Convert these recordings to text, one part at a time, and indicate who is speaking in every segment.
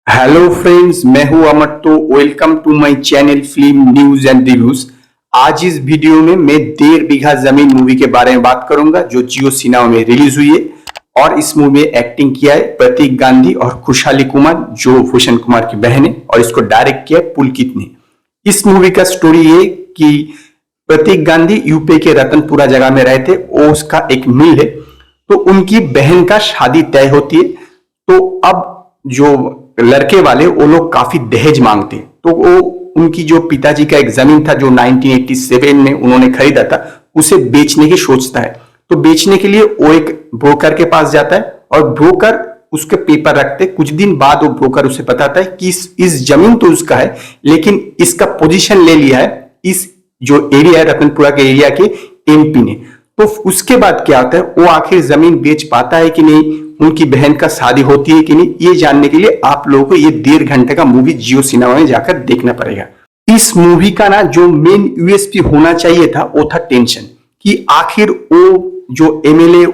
Speaker 1: Hello friends, मैं हूं अमर। तो welcome to my channel film news and reviews. आज इस वीडियो में मैं 1.5 बीघा जमीन मूवी के बारे में बात करूंगा जो जियो सिनेमा में रिलीज हुई है। और इस मूवी में एक्टिंग किया है प्रतीक गांधी और खुशहाली कुमार जो भूषण कुमार की बहन है, और इसको डायरेक्ट किया है पुलकित ने। इस मूवी का स्टोरी ये कि प्रतीक गांधी यूपी के रतनपुरा जगह में रहते, वो उसका एक मिल है। तो उनकी बहन का शादी तय होती है। तो अब जो लड़के वाले वो लोग काफी दहेज मांगते, तो वो उनकी जो पिताजी का एक जमीन था जो 1987 में उन्होंने खरीदा था, उसे बेचने की सोचता है। तो बेचने के लिए वो एक ब्रोकर के पास जाता है और ब्रोकर उसके पेपर रखते। कुछ दिन बाद वो ब्रोकर उसे बताता है कि इस जमीन तो उसका है, लेकिन इसका पोजीशन ले लिया है इस जो एरिया है रतनपुरा के एरिया के एमपी ने। तो उसके बाद क्या होता है, वो आखिर जमीन बेच पाता है कि नहीं, उनकी बहन का शादी होती है कि नहीं, ये जानने के लिए आप लोगों को ये 1.5 घंटे का मूवी जियो सिनेमा में जाकर देखना पड़ेगा। इस मूवी का ना जो मेन यूएसपी होना चाहिए था वो था टेंशन, कि आखिर वो जो एमएलए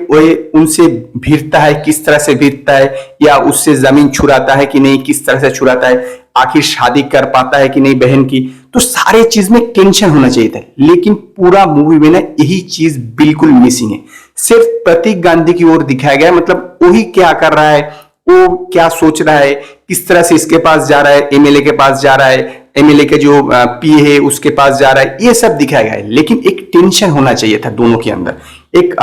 Speaker 1: उनसे भिड़ता है, किस तरह से भिड़ता है, या उससे जमीन छुड़ाता है कि नहीं, किस तरह से छुड़ाता है, आखिर शादी कर पाता है कि नहीं बहन की। तो सारे चीज में टेंशन होना चाहिए था, लेकिन पूरा मूवी में ना यही चीज बिल्कुल मिसिंग है। सिर्फ प्रतीक गांधी की ओर दिखाया गया है, मतलब वही क्या कर रहा है, वो क्या सोच रहा है, किस तरह से इसके पास जा रहा है, एमएलए के पास जा रहा है, एमएलए के जो पी है उसके पास जा रहा है, ये सब दिखाया गया है। लेकिन एक टेंशन होना चाहिए था दोनों के अंदर। एक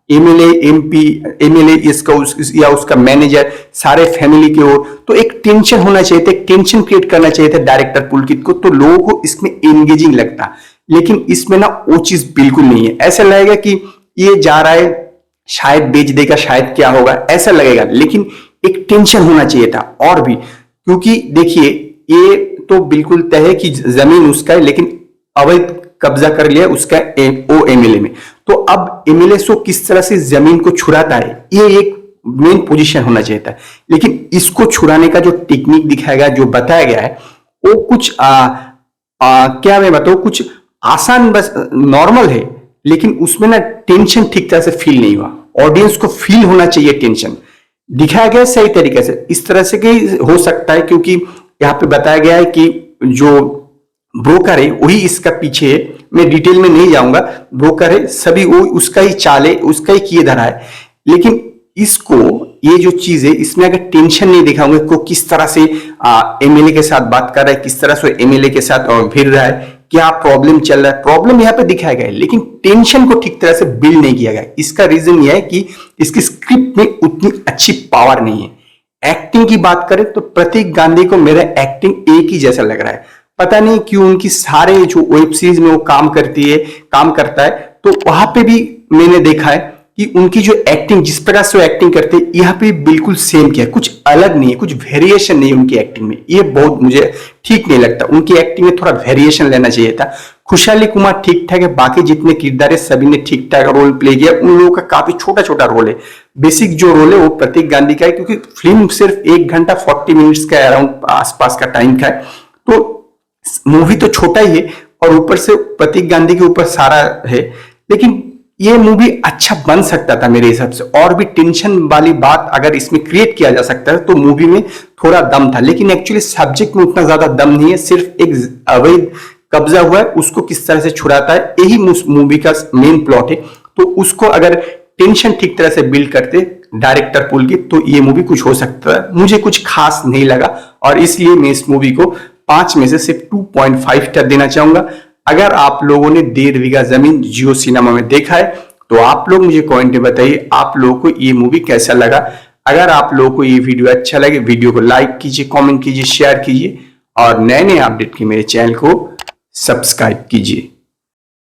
Speaker 1: एमएलए एमपी एमएलए इसका या उसका मैनेजर सारे फैमिली की ओर, तो एक टेंशन होना चाहिए था, एक टेंशन क्रिएट करना चाहिए था डायरेक्टर पुलकित को, तो लोगों को इसमें एंगेजिंग लगता। लेकिन इसमें ना वो चीज बिल्कुल नहीं है। ऐसा लगेगा कि ये जा रहा है, शायद बेच देगा, शायद क्या होगा, ऐसा लगेगा। लेकिन एक टेंशन होना चाहिए था और भी, क्योंकि देखिए ये तो बिल्कुल तय है कि जमीन उसका है, लेकिन अवैध कब्जा कर लिया उसका ओ एमएलए में। तो अब एमएलए सो किस तरह से जमीन को छुड़ाता है, ये एक मेन पोजीशन होना चाहिए था। लेकिन इसको छुड़ाने का जो टेक्निक दिखाया गया, जो बताया गया है, वो कुछ क्या मैं बताऊं, कुछ आसान बस नॉर्मल है, लेकिन उसमें ना टेंशन ठीक तरह से फील नहीं हुआ। ऑडियंस को फील होना चाहिए टेंशन, दिखाया गया सही तरीके से। इस तरह से कि हो सकता है, क्योंकि यहाँ पे बताया गया है कि जो ब्रोकर है वही इसका पीछे है। मैं डिटेल में नहीं जाऊंगा, ब्रोकर है, सभी वो उसका ही चाल है, उसका ही किए धरा है। लेकिन इसको ये जो चीज है, इसमें अगर टेंशन नहीं दिखाऊंगे को किस तरह से एमएलए के साथ बात कर रहा है, किस तरह से एमएलए के साथ फिर रहा है, क्या प्रॉब्लम चल रहा है, प्रॉब्लम यहाँ पे दिखाया गया है, लेकिन टेंशन को ठीक तरह से बिल्ड नहीं किया गया। इसका रीजन यह है कि इसकी स्क्रिप्ट में उतनी अच्छी पावर नहीं है। एक्टिंग की बात करें तो प्रतीक गांधी को मेरा एक्टिंग एक ही जैसा लग रहा है। पता नहीं क्यों उनकी सारे जो वेब सीरीज में वो काम करता है, तो वहां पे भी मैंने देखा है कि उनकी जो एक्टिंग, जिस प्रकार से वो एक्टिंग करते हैं, यहाँ पे बिल्कुल सेम किया है, कुछ अलग नहीं है, कुछ वेरिएशन नहीं है उनकी एक्टिंग में। ये बहुत मुझे ठीक नहीं लगता। उनकी एक्टिंग में थोड़ा वेरिएशन लेना चाहिए था। खुशहाली कुमार ठीक ठाक है, बाकी जितने किरदार है सभी ने ठीक ठाक रोल प्ले किया। उन लोगों का काफी छोटा छोटा रोल है। बेसिक जो रोल है वो प्रतीक गांधी का है, क्योंकि फिल्म सिर्फ 1 घंटा 40 मिनट्स का अराउंड आसपास का टाइम का है। तो मूवी तो छोटा ही है, और ऊपर से प्रतीक गांधी के ऊपर सारा है। लेकिन ये मूवी अच्छा बन सकता था मेरे हिसाब से, और भी टेंशन वाली बात अगर इसमें क्रिएट किया जा सकता है तो मूवी में थोड़ा दम था। लेकिन एक्चुअली सब्जेक्ट में उतना ज्यादा दम नहीं है। सिर्फ एक अवैध कब्जा हुआ है, उसको किस तरह से छुड़ाता है, यही मूवी का मेन प्लॉट है। तो उसको अगर टेंशन ठीक तरह से बिल्ड करते डायरेक्टर पुलकित, तो ये मूवी कुछ हो सकता है। मुझे कुछ खास नहीं लगा, और इसलिए मैं इस मूवी को 5 में से सिर्फ 2.5 स्टार देना चाहूंगा। अगर आप लोगों ने 1.5 बीघा जमीन जियो सिनेमा में देखा है तो आप लोग मुझे कमेंट में बताइए आप लोगों को ये मूवी कैसा लगा। अगर आप लोगों को ये वीडियो अच्छा लगे, वीडियो को लाइक कीजिए, कमेंट कीजिए, शेयर कीजिए, और नए नए अपडेट के मेरे चैनल को सब्सक्राइब कीजिए।